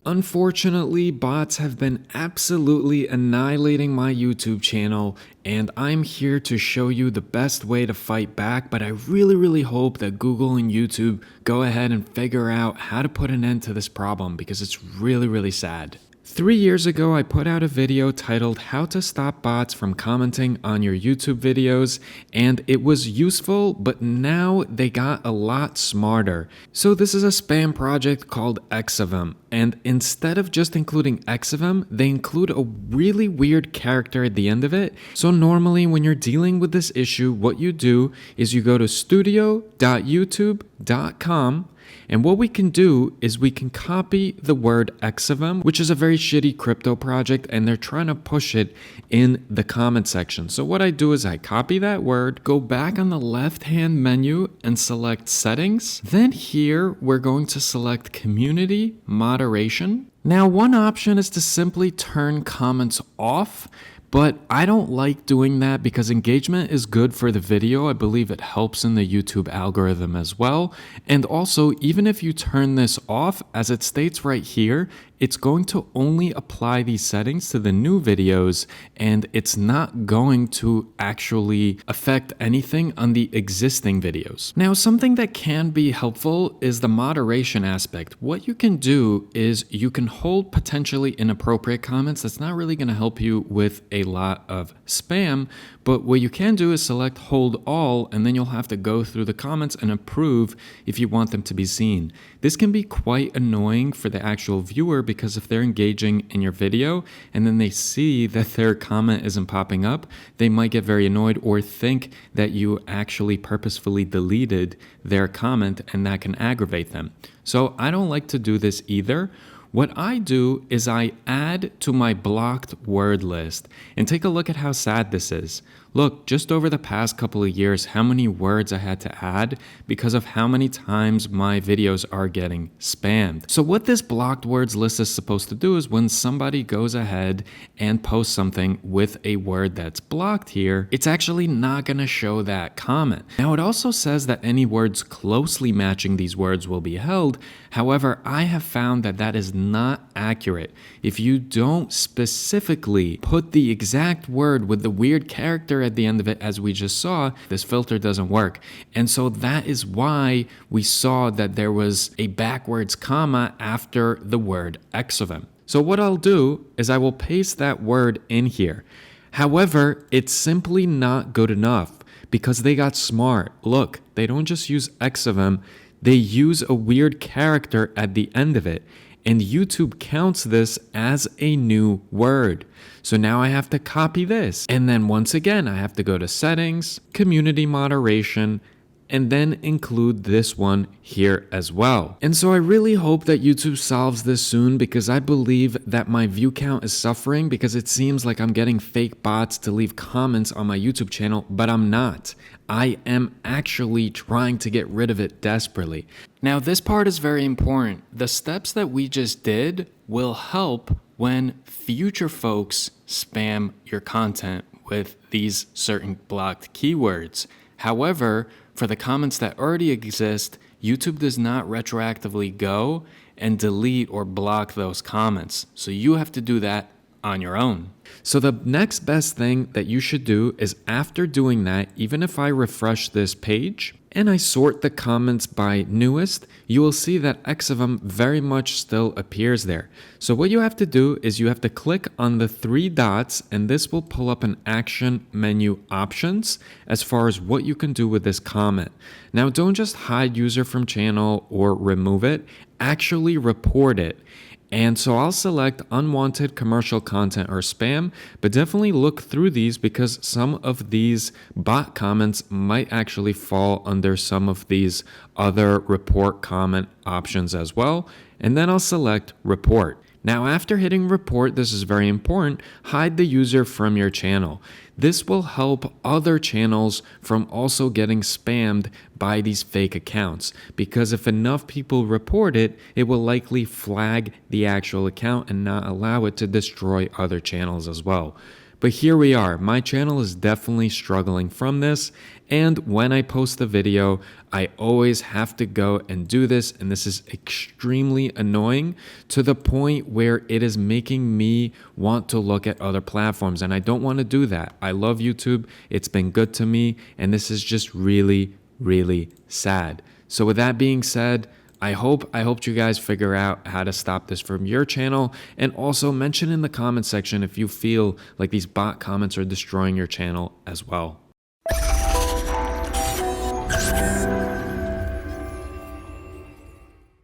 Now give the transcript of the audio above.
Unfortunately, bots have been absolutely annihilating my YouTube channel, and I'm here to show you the best way to fight back, but I really hope that Google and YouTube go ahead and figure out how to put an end to this problem because it's really sad. 3 years ago, I put out a video titled How to Stop Bots from Commenting on Your YouTube Videos, and it was useful, but now they got a lot smarter. So this is a spam project called X of them, and instead of just including X of them, they include a really weird character at the end of it. So normally when you're dealing with this issue, what you do is you go to studio.youtube.com, and what we can do is we can copy the word XFM, which is a very shitty crypto project, and they're trying to push it in the comment section. So what I do is I copy that word, go back on the left-hand menu and select settings. Then here we're going to select community moderation. Now one option is to simply turn comments off, but I don't like doing that because engagement is good for the video. I believe it helps in the YouTube algorithm as well. And also, even if you turn this off, as it states right here, it's going to only apply these settings to the new videos, and it's not going to actually affect anything on the existing videos. Now, something that can be helpful is the moderation aspect. What you can do is you can hold potentially inappropriate comments. That's not really going to help you with a lot of spam, but what you can do is select hold all, and then you'll have to go through the comments and approve if you want them to be seen. This can be quite annoying for the actual viewer because if they're engaging in your video and then they see that their comment isn't popping up, they might get very annoyed or think that you actually purposefully deleted their comment, and that can aggravate them. So I don't like to do this either. What I do is I add to my blocked word list, and take a look at how sad this is. Look, just over the past couple of years, how many words I had to add because of how many times my videos are getting spammed. So what this blocked words list is supposed to do is when somebody goes ahead and posts something with a word that's blocked here, it's actually not going to show that comment. Now, it also says that any words closely matching these words will be held. However, I have found that that is not accurate. If you don't specifically put the exact word with the weird character at the end of it, as we just saw, this filter doesn't work. And so that is why we saw that there was a backwards comma after the word XFM. So what I'll do is I will paste that word in here. However, it's simply not good enough because they got smart. Look, they don't just use XFM, they use a weird character at the end of it. And YouTube counts this as a new word. So now I have to copy this. And then once again, I have to go to settings, community moderation, and then include this one here as well. And so I really hope that YouTube solves this soon because I believe that my view count is suffering because it seems like I'm getting fake bots to leave comments on my YouTube channel, but I'm not. I am actually trying to get rid of it desperately. Now, this part is very important. The steps that we just did will help when future folks spam your content with these certain blocked keywords. However, for the comments that already exist, YouTube does not retroactively go and delete or block those comments. So you have to do that on your own. So the next best thing that you should do is after doing that, even if I refresh this page and I sort the comments by newest, you will see that X of them very much still appears there. So what you have to do is you have to click on the 3 dots, and this will pull up an action menu options as far as what you can do with this comment. Now, don't just hide user from channel or remove it, actually report it. And so I'll select unwanted commercial content or spam, but definitely look through these because some of these bot comments might actually fall under some of these other report comment options as well. And then I'll select report. Now, after hitting report, this is very important, hide the user from your channel. This will help other channels from also getting spammed by these fake accounts, because if enough people report it, it will likely flag the actual account and not allow it to destroy other channels as well. But here we are. My channel is definitely struggling from this. And when I post the video, I always have to go and do this. And this is extremely annoying to the point where it is making me want to look at other platforms. And I don't want to do that. I love YouTube. It's been good to me. And this is just really, really sad. So with that being said, I hope you guys figure out how to stop this from your channel, and also mention in the comment section if you feel like these bot comments are destroying your channel as well.